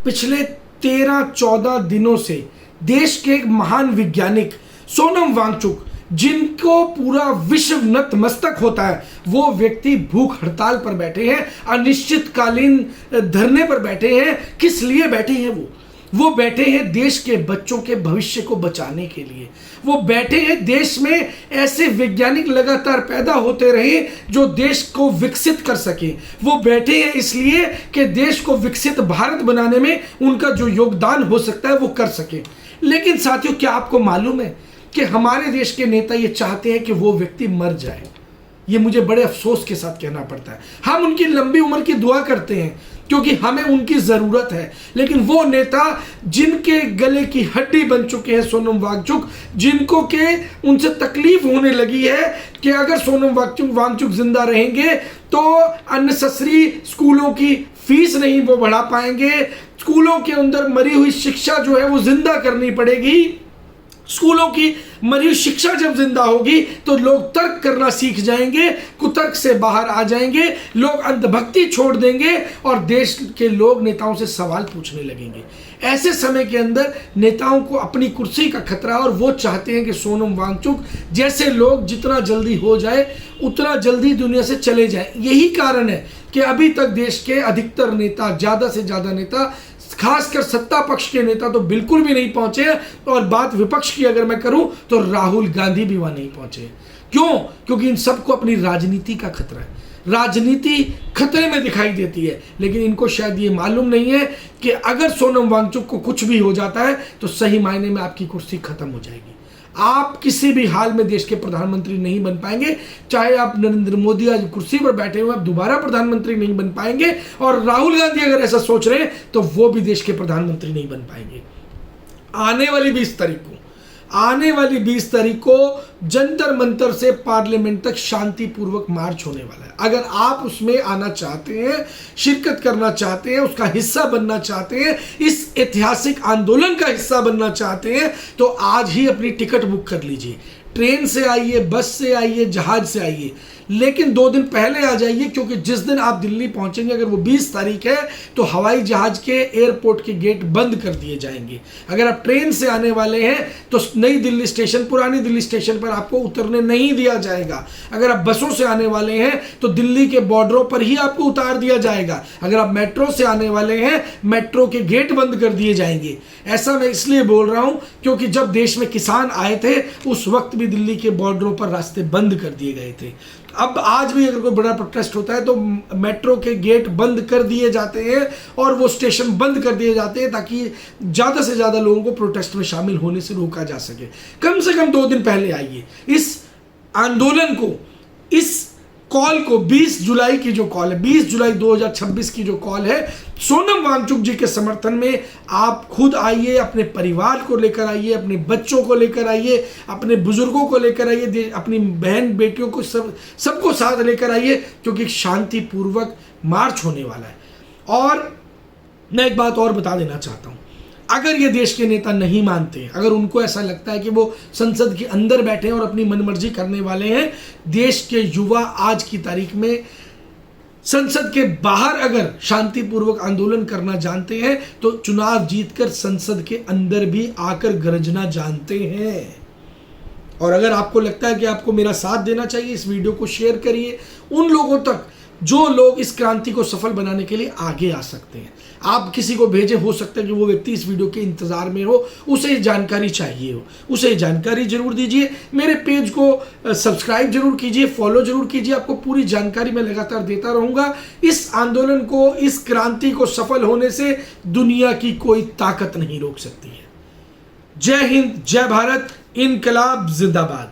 पिछले 13-14 दिनों से देश के एक महान वैज्ञानिक सोनम वांगचुक, जिनको पूरा विश्व नतमस्तक होता है, वो व्यक्ति भूख हड़ताल पर बैठे हैं, अनिश्चितकालीन धरने पर बैठे हैं। किस लिए बैठे हैं? वो बैठे हैं देश के बच्चों के भविष्य को बचाने के लिए। वो बैठे हैं देश में ऐसे वैज्ञानिक लगातार पैदा होते रहे जो देश को विकसित कर सके। वो बैठे हैं इसलिए कि देश को विकसित भारत बनाने में उनका जो योगदान हो सकता है वो कर सके। लेकिन साथियों, क्या आपको मालूम है कि हमारे देश के नेता ये चाहते हैं कि वो व्यक्ति मर जाए? ये मुझे बड़े अफसोस के साथ कहना पड़ता है। हम उनकी लंबी उम्र की दुआ करते हैं क्योंकि हमें उनकी ज़रूरत है, लेकिन वो नेता जिनके गले की हड्डी बन चुके हैं सोनम वांगचुक, जिनको के उनसे तकलीफ होने लगी है कि अगर सोनम वांगचुक जिंदा रहेंगे तो अननेसेसरी स्कूलों की फीस नहीं वो बढ़ा पाएंगे, स्कूलों के अंदर मरी हुई शिक्षा जो है वो जिंदा करनी पड़ेगी। स्कूलों की मरी हुई शिक्षा जब जिंदा होगी तो लोग तर्क करना सीख जाएंगे, कुतर्क से बाहर आ जाएंगे, लोग अंधभक्ति छोड़ देंगे और देश के लोग नेताओं से सवाल पूछने लगेंगे। ऐसे समय के अंदर नेताओं को अपनी कुर्सी का खतरा, और वो चाहते हैं कि सोनम वांगचुक जैसे लोग जितना जल्दी हो जाए उतना जल्दी दुनिया से चले जाए। यही कारण है कि अभी तक देश के अधिकतर नेता, ज़्यादा से ज़्यादा नेता, खासकर सत्ता पक्ष के नेता तो बिल्कुल भी नहीं पहुंचे, और बात विपक्ष की अगर मैं करूं तो राहुल गांधी भी वहां नहीं पहुंचे। क्यों? क्योंकि इन सबको अपनी राजनीति का खतरा है। राजनीति खतरे में दिखाई देती है, लेकिन इनको शायद ये मालूम नहीं है कि अगर सोनम वांगचुक को कुछ भी हो जाता है तो सही मायने में आपकी कुर्सी खत्म हो जाएगी। आप किसी भी हाल में देश के प्रधानमंत्री नहीं बन पाएंगे। चाहे आप नरेंद्र मोदी आज कुर्सी पर बैठे हुए, आप दोबारा प्रधानमंत्री नहीं बन पाएंगे, और राहुल गांधी अगर ऐसा सोच रहे हैं तो वो भी देश के प्रधानमंत्री नहीं बन पाएंगे। आने वाली 20 तारीख को जंतर मंतर से पार्लियामेंट तक शांतिपूर्वक मार्च होने वाला है। अगर आप उसमें आना चाहते हैं, शिरकत करना चाहते हैं, उसका हिस्सा बनना चाहते हैं, इस ऐतिहासिक आंदोलन का हिस्सा बनना चाहते हैं, तो आज ही अपनी टिकट बुक कर लीजिए। ट्रेन से आइए, बस से आइए, जहाज से आइए, लेकिन 2 दिन पहले आ जाइए, क्योंकि जिस दिन आप दिल्ली पहुंचेंगे, अगर वो 20 तारीख है, तो हवाई जहाज के एयरपोर्ट के गेट बंद कर दिए जाएंगे। अगर आप ट्रेन से आने वाले हैं तो नई दिल्ली स्टेशन, पुरानी दिल्ली स्टेशन पर आपको उतरने नहीं दिया जाएगा। अगर आप बसों से आने वाले हैं तो दिल्ली के बॉर्डरों पर ही आपको उतार दिया जाएगा। अगर आप मेट्रो से आने वाले हैं, मेट्रो के गेट बंद कर दिए जाएंगे। ऐसा मैं इसलिए बोल रहा हूं क्योंकि जब देश में किसान आए थे उस वक्त भी दिल्ली के बॉर्डरों पर रास्ते बंद कर दिए गए थे। अब आज भी अगर कोई बड़ा प्रोटेस्ट होता है तो मेट्रो के गेट बंद कर दिए जाते हैं और वो स्टेशन बंद कर दिए जाते हैं ताकि ज़्यादा से ज़्यादा लोगों को प्रोटेस्ट में शामिल होने से रोका जा सके। कम से कम 2 दिन पहले आइए। इस आंदोलन को, इस कॉल को, 20 जुलाई की जो कॉल है, 20 जुलाई 2026 की जो कॉल है, सोनम वांगचुक जी के समर्थन में आप खुद आइए, अपने परिवार को लेकर आइए, अपने बच्चों को लेकर आइए, अपने बुजुर्गों को लेकर आइए, अपनी बहन बेटियों को सबको साथ लेकर आइए, क्योंकि शांतिपूर्वक मार्च होने वाला है। और मैं एक बात और बता देना चाहता हूँ, अगर ये देश के नेता नहीं मानते, अगर उनको ऐसा लगता है कि वो संसद के अंदर बैठे हैं और अपनी मनमर्जी करने वाले हैं, देश के युवा आज की तारीख में संसद के बाहर अगर शांतिपूर्वक आंदोलन करना जानते हैं तो चुनाव जीतकर संसद के अंदर भी आकर गरजना जानते हैं। और अगर आपको लगता है कि आपको मेरा साथ देना चाहिए, इस वीडियो को शेयर करिए उन लोगों तक जो लोग इस क्रांति को सफल बनाने के लिए आगे आ सकते हैं। आप किसी को भेजें, हो सकता है कि वो व्यक्ति इस वीडियो के इंतजार में हो, उसे जानकारी चाहिए हो, उसे जानकारी जरूर दीजिए। मेरे पेज को सब्सक्राइब जरूर कीजिए, फॉलो जरूर कीजिए, आपको पूरी जानकारी मैं लगातार देता रहूंगा। इस आंदोलन को, इस क्रांति को सफल होने से दुनिया की कोई ताकत नहीं रोक सकती है। जय हिंद, जय भारत, इनकलाब जिंदाबाद।